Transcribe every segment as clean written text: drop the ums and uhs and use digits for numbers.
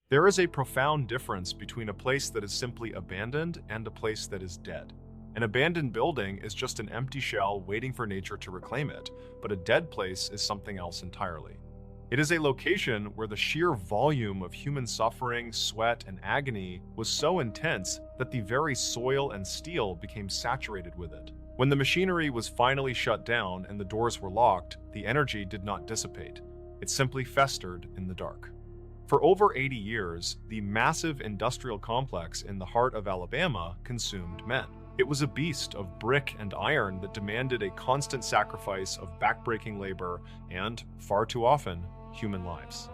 There is a profound difference between a place that is simply abandoned and a place that is dead. An abandoned building is just an empty shell waiting for nature to reclaim it, but a dead place is something else entirely. It is a location where the sheer volume of human suffering, sweat, and agony was so intense that the very soil and steel became saturated with it. When the machinery was finally shut down and the doors were locked, the energy did not dissipate. It simply festered in the dark. For over 80 years, the massive industrial complex in the heart of Alabama consumed men. It was a beast of brick and iron that demanded a constant sacrifice of backbreaking labor and, far too often, human lives.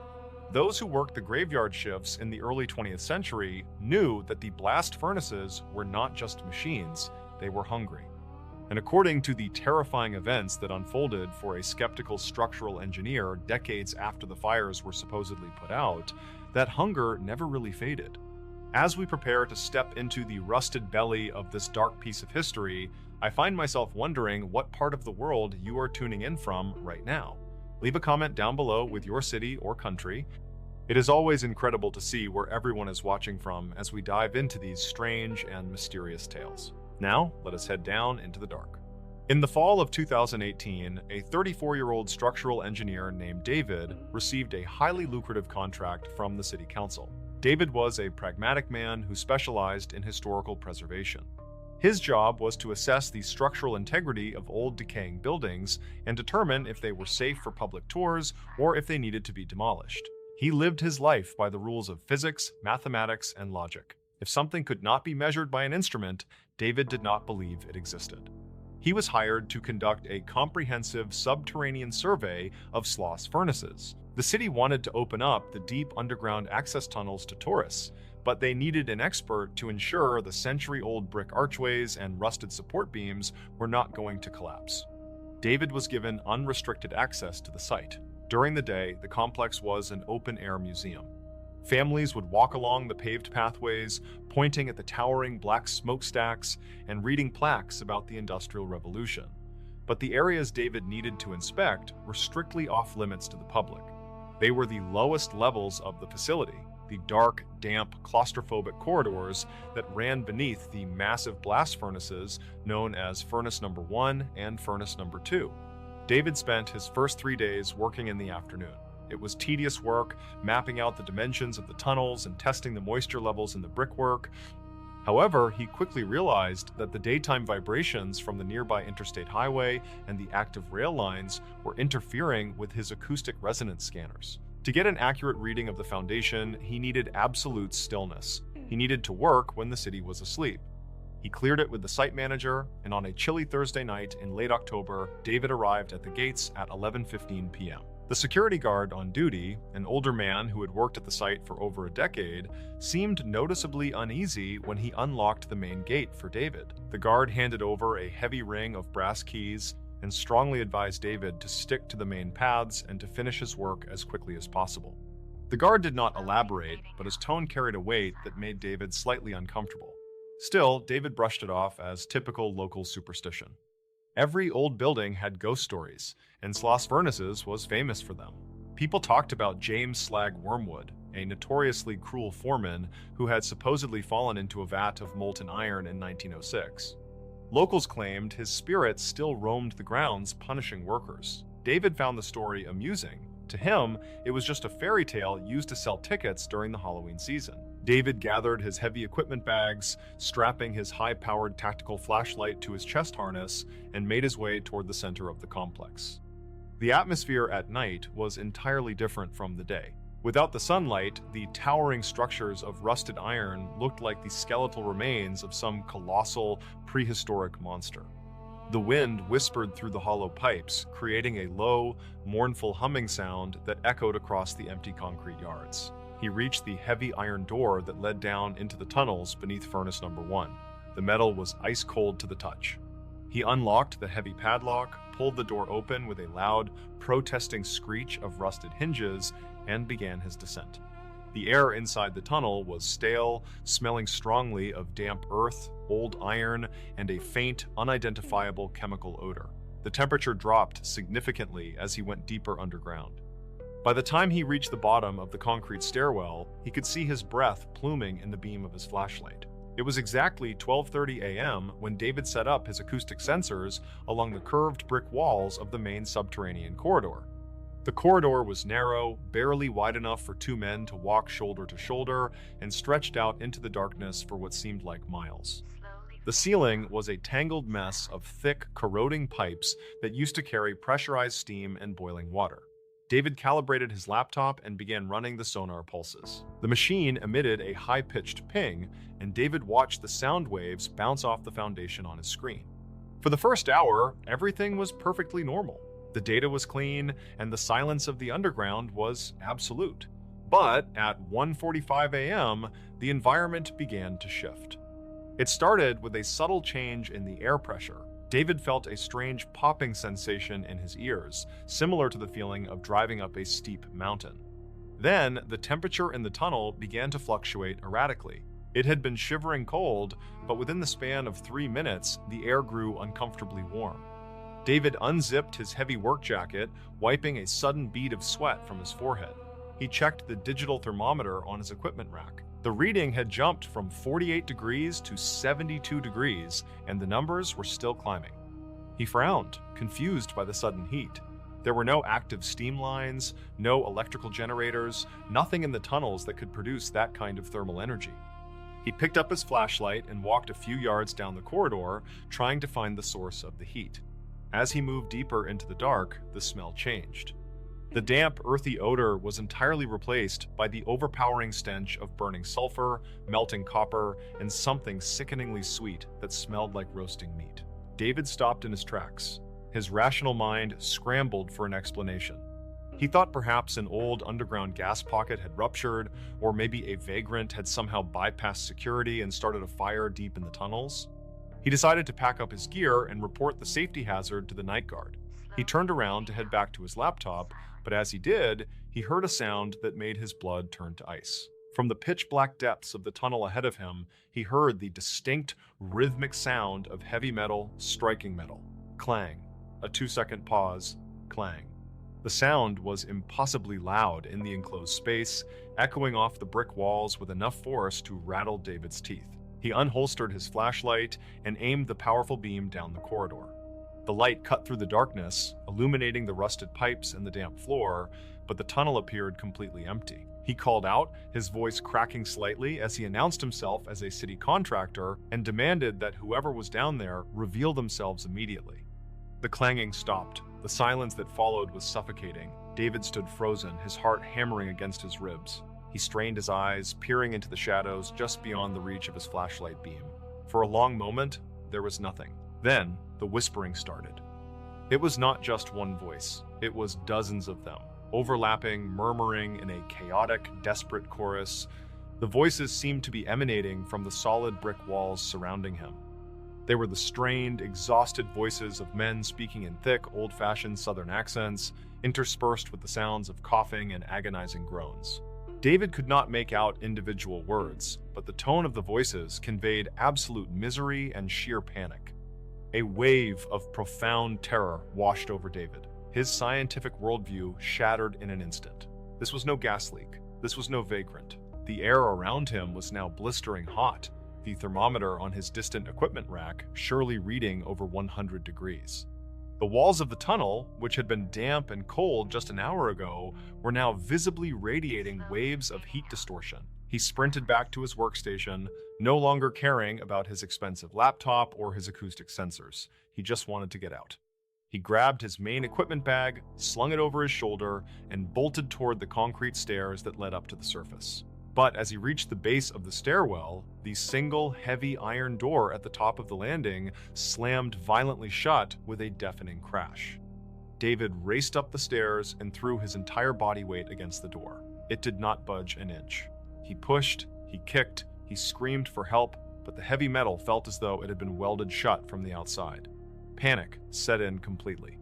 Those who worked the graveyard shifts in the early 20th century knew that the blast furnaces were not just machines, they were hungry. And according to the terrifying events that unfolded for a skeptical structural engineer decades after the fires were supposedly put out, that hunger never really faded. As we prepare to step into the rusted belly of this dark piece of history, I find myself wondering what part of the world you are tuning in from right now. Leave a comment down below with your city or country. It is always incredible to see where everyone is watching from as we dive into these strange and mysterious tales. Now, let us head down into the dark. In the fall of 2018, a 34-year-old structural engineer named David received a highly lucrative contract from the city council. David was a pragmatic man who specialized in historical preservation. His job was to assess the structural integrity of old decaying buildings and determine if they were safe for public tours or if they needed to be demolished. He lived his life by the rules of physics, mathematics, and logic. If something could not be measured by an instrument, David did not believe it existed. He was hired to conduct a comprehensive subterranean survey of Sloss furnaces. The city wanted to open up the deep underground access tunnels to tourists, but they needed an expert to ensure the century-old brick archways and rusted support beams were not going to collapse. David was given unrestricted access to the site. During the day, the complex was an open-air museum. Families would walk along the paved pathways, pointing at the towering black smokestacks and reading plaques about the Industrial Revolution. But the areas David needed to inspect were strictly off-limits to the public. They were the lowest levels of the facility, the dark, damp, claustrophobic corridors that ran beneath the massive blast furnaces known as Furnace Number 1 and Furnace Number 2. David spent his first 3 days working in the afternoon. It was tedious work, mapping out the dimensions of the tunnels and testing the moisture levels in the brickwork. However, he quickly realized that the daytime vibrations from the nearby interstate highway and the active rail lines were interfering with his acoustic resonance scanners. To get an accurate reading of the foundation, he needed absolute stillness. He needed to work when the city was asleep. He cleared it with the site manager, and on a chilly Thursday night in late October, David arrived at the gates at 11:15 p.m. The security guard on duty, an older man who had worked at the site for over a decade, seemed noticeably uneasy when he unlocked the main gate for David. The guard handed over a heavy ring of brass keys and strongly advised David to stick to the main paths and to finish his work as quickly as possible. The guard did not elaborate, but his tone carried a weight that made David slightly uncomfortable. Still, David brushed it off as typical local superstition. Every old building had ghost stories, and Sloss Furnaces was famous for them. People talked about James Slag Wormwood, a notoriously cruel foreman who had supposedly fallen into a vat of molten iron in 1906. Locals claimed his spirit still roamed the grounds, punishing workers. David found the story amusing. To him, it was just a fairy tale used to sell tickets during the Halloween season. David gathered his heavy equipment bags, strapping his high-powered tactical flashlight to his chest harness, and made his way toward the center of the complex. The atmosphere at night was entirely different from the day. Without the sunlight, the towering structures of rusted iron looked like the skeletal remains of some colossal, prehistoric monster. The wind whispered through the hollow pipes, creating a low, mournful humming sound that echoed across the empty concrete yards. He reached the heavy iron door that led down into the tunnels beneath Furnace Number 1. The metal was ice cold to the touch. He unlocked the heavy padlock, pulled the door open with a loud, protesting screech of rusted hinges, and began his descent. The air inside the tunnel was stale, smelling strongly of damp earth, old iron, and a faint, unidentifiable chemical odor. The temperature dropped significantly as he went deeper underground. By the time he reached the bottom of the concrete stairwell, he could see his breath pluming in the beam of his flashlight. It was exactly 12:30 a.m. when David set up his acoustic sensors along the curved brick walls of the main subterranean corridor. The corridor was narrow, barely wide enough for two men to walk shoulder to shoulder, and stretched out into the darkness for what seemed like miles. The ceiling was a tangled mess of thick, corroding pipes that used to carry pressurized steam and boiling water. David calibrated his laptop and began running the sonar pulses. The machine emitted a high-pitched ping, and David watched the sound waves bounce off the foundation on his screen. For the first hour, everything was perfectly normal. The data was clean, and the silence of the underground was absolute. But at 1:45 a.m., the environment began to shift. It started with a subtle change in the air pressure. David felt a strange popping sensation in his ears, similar to the feeling of driving up a steep mountain. Then, the temperature in the tunnel began to fluctuate erratically. It had been shivering cold, but within the span of 3 minutes, the air grew uncomfortably warm. David unzipped his heavy work jacket, wiping a sudden bead of sweat from his forehead. He checked the digital thermometer on his equipment rack. The reading had jumped from 48 degrees to 72 degrees, and the numbers were still climbing. He frowned, confused by the sudden heat. There were no active steam lines, no electrical generators, nothing in the tunnels that could produce that kind of thermal energy. He picked up his flashlight and walked a few yards down the corridor, trying to find the source of the heat. As he moved deeper into the dark, the smell changed. The damp, earthy odor was entirely replaced by the overpowering stench of burning sulfur, melting copper, and something sickeningly sweet that smelled like roasting meat. David stopped in his tracks. His rational mind scrambled for an explanation. He thought perhaps an old underground gas pocket had ruptured, or maybe a vagrant had somehow bypassed security and started a fire deep in the tunnels. He decided to pack up his gear and report the safety hazard to the night guard. He turned around to head back to his laptop, but as he did, he heard a sound that made his blood turn to ice. From the pitch-black depths of the tunnel ahead of him, he heard the distinct, rhythmic sound of heavy metal striking metal. Clang. A 2-second pause. Clang. The sound was impossibly loud in the enclosed space, echoing off the brick walls with enough force to rattle David's teeth. He unholstered his flashlight and aimed the powerful beam down the corridor. The light cut through the darkness, illuminating the rusted pipes and the damp floor, but the tunnel appeared completely empty. He called out, his voice cracking slightly as he announced himself as a city contractor and demanded that whoever was down there reveal themselves immediately. The clanging stopped. The silence that followed was suffocating. David stood frozen, his heart hammering against his ribs. He strained his eyes, peering into the shadows just beyond the reach of his flashlight beam. For a long moment, there was nothing. Then, the whispering started. It was not just one voice. It was dozens of them, overlapping, murmuring in a chaotic, desperate chorus. The voices seemed to be emanating from the solid brick walls surrounding him. They were the strained, exhausted voices of men speaking in thick, old-fashioned Southern accents, interspersed with the sounds of coughing and agonizing groans. David could not make out individual words, but the tone of the voices conveyed absolute misery and sheer panic. A wave of profound terror washed over David. His scientific worldview shattered in an instant. This was no gas leak. This was no vagrant. The air around him was now blistering hot, the thermometer on his distant equipment rack surely reading over 100 degrees. The walls of the tunnel, which had been damp and cold just an hour ago, were now visibly radiating waves of heat distortion. He sprinted back to his workstation, no longer caring about his expensive laptop or his acoustic sensors. He just wanted to get out. He grabbed his main equipment bag, slung it over his shoulder, and bolted toward the concrete stairs that led up to the surface. But as he reached the base of the stairwell, the single, heavy iron door at the top of the landing slammed violently shut with a deafening crash. David raced up the stairs and threw his entire body weight against the door. It did not budge an inch. He pushed, he kicked, he screamed for help, but the heavy metal felt as though it had been welded shut from the outside. Panic set in completely.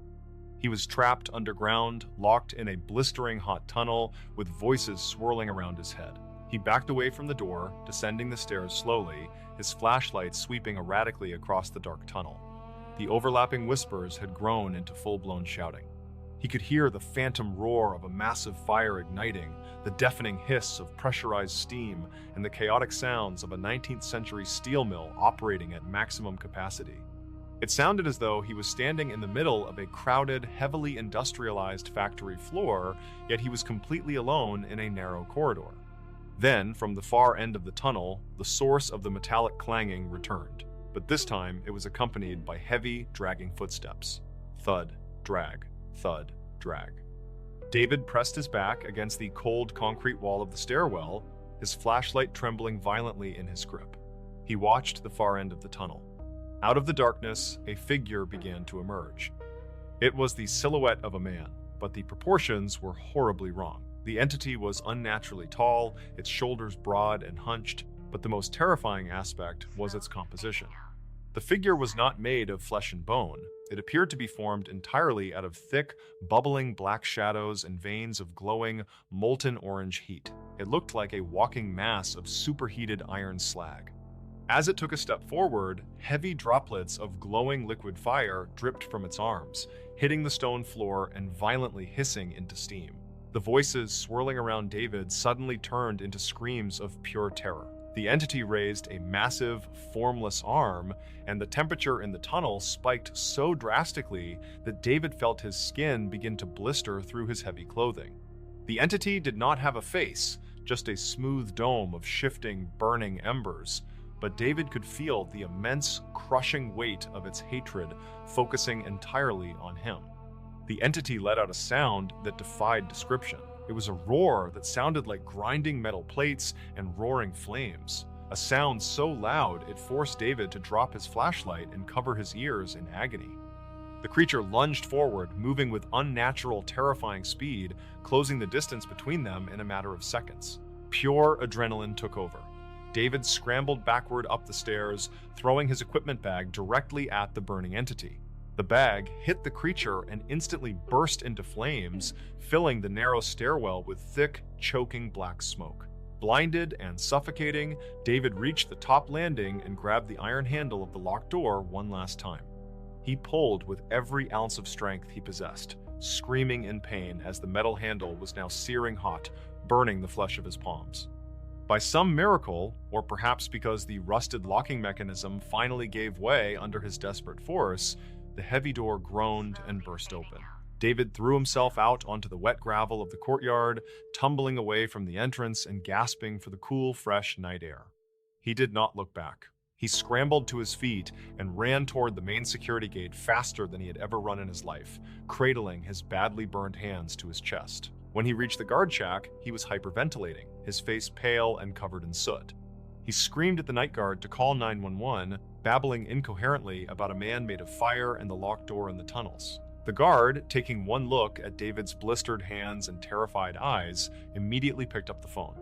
He was trapped underground, locked in a blistering hot tunnel with voices swirling around his head. He backed away from the door, descending the stairs slowly, his flashlight sweeping erratically across the dark tunnel. The overlapping whispers had grown into full-blown shouting. He could hear the phantom roar of a massive fire igniting, the deafening hiss of pressurized steam, and the chaotic sounds of a 19th century steel mill operating at maximum capacity. It sounded as though he was standing in the middle of a crowded, heavily industrialized factory floor, yet he was completely alone in a narrow corridor. Then, from the far end of the tunnel, the source of the metallic clanging returned, but this time it was accompanied by heavy, dragging footsteps. Thud, drag, thud, drag. David pressed his back against the cold concrete wall of the stairwell, his flashlight trembling violently in his grip. He watched the far end of the tunnel. Out of the darkness, a figure began to emerge. It was the silhouette of a man, but the proportions were horribly wrong. The entity was unnaturally tall, its shoulders broad and hunched, but the most terrifying aspect was its composition. The figure was not made of flesh and bone. It appeared to be formed entirely out of thick, bubbling black shadows and veins of glowing, molten orange heat. It looked like a walking mass of superheated iron slag. As it took a step forward, heavy droplets of glowing liquid fire dripped from its arms, hitting the stone floor and violently hissing into steam. The voices swirling around David suddenly turned into screams of pure terror. The entity raised a massive, formless arm, and the temperature in the tunnel spiked so drastically that David felt his skin begin to blister through his heavy clothing. The entity did not have a face, just a smooth dome of shifting, burning embers, but David could feel the immense, crushing weight of its hatred focusing entirely on him. The entity let out a sound that defied description. It was a roar that sounded like grinding metal plates and roaring flames, a sound so loud it forced David to drop his flashlight and cover his ears in agony. The creature lunged forward, moving with unnatural, terrifying speed, closing the distance between them in a matter of seconds. Pure adrenaline took over. David scrambled backward up the stairs, throwing his equipment bag directly at the burning entity. The bag hit the creature and instantly burst into flames, filling the narrow stairwell with thick, choking black smoke. Blinded and suffocating, David reached the top landing and grabbed the iron handle of the locked door one last time. He pulled with every ounce of strength he possessed, screaming in pain as the metal handle was now searing hot, burning the flesh of his palms. By some miracle, or perhaps because the rusted locking mechanism finally gave way under his desperate force, the heavy door groaned and burst open. David threw himself out onto the wet gravel of the courtyard, tumbling away from the entrance and gasping for the cool, fresh night air. He did not look back. He scrambled to his feet and ran toward the main security gate faster than he had ever run in his life, cradling his badly burned hands to his chest. When he reached the guard shack, he was hyperventilating, his face pale and covered in soot. He screamed at the night guard to call 911, babbling incoherently about a man made of fire and the locked door in the tunnels. The guard, taking one look at David's blistered hands and terrified eyes, immediately picked up the phone.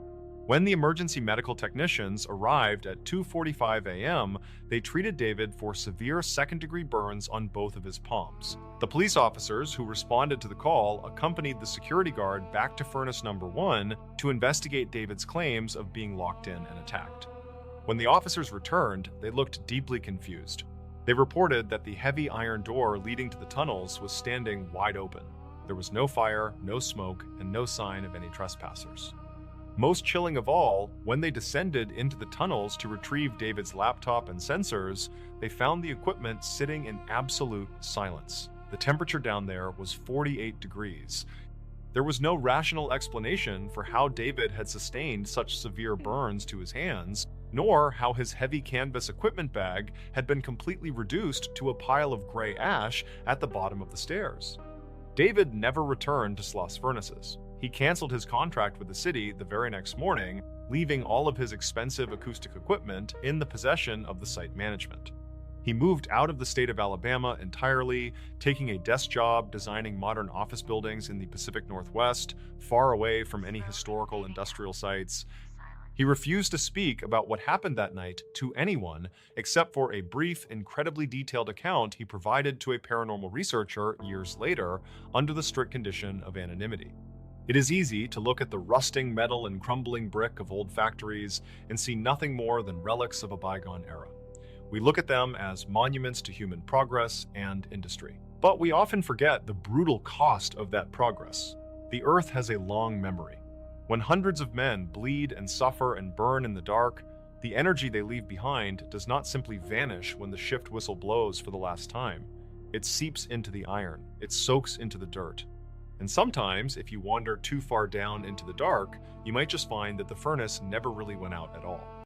When the emergency medical technicians arrived at 2:45 a.m., they treated David for severe second-degree burns on both of his palms. The police officers who responded to the call accompanied the security guard back to furnace number 1 to investigate David's claims of being locked in and attacked. When the officers returned, they looked deeply confused. They reported that the heavy iron door leading to the tunnels was standing wide open. There was no fire, no smoke, and no sign of any trespassers. Most chilling of all, when they descended into the tunnels to retrieve David's laptop and sensors, they found the equipment sitting in absolute silence. The temperature down there was 48 degrees. There was no rational explanation for how David had sustained such severe burns to his hands, nor how his heavy canvas equipment bag had been completely reduced to a pile of gray ash at the bottom of the stairs. David never returned to Schloss Furnaces. He canceled his contract with the city the very next morning, leaving all of his expensive acoustic equipment in the possession of the site management. He moved out of the state of Alabama entirely, taking a desk job designing modern office buildings in the Pacific Northwest, far away from any historical industrial sites. He refused to speak about what happened that night to anyone, except for a brief, incredibly detailed account he provided to a paranormal researcher years later, under the strict condition of anonymity. It is easy to look at the rusting metal and crumbling brick of old factories and see nothing more than relics of a bygone era. We look at them as monuments to human progress and industry. But we often forget the brutal cost of that progress. The Earth has a long memory. When hundreds of men bleed and suffer and burn in the dark, the energy they leave behind does not simply vanish when the shift whistle blows for the last time. It seeps into the iron, it soaks into the dirt. And sometimes, if you wander too far down into the dark, you might just find that the furnace never really went out at all.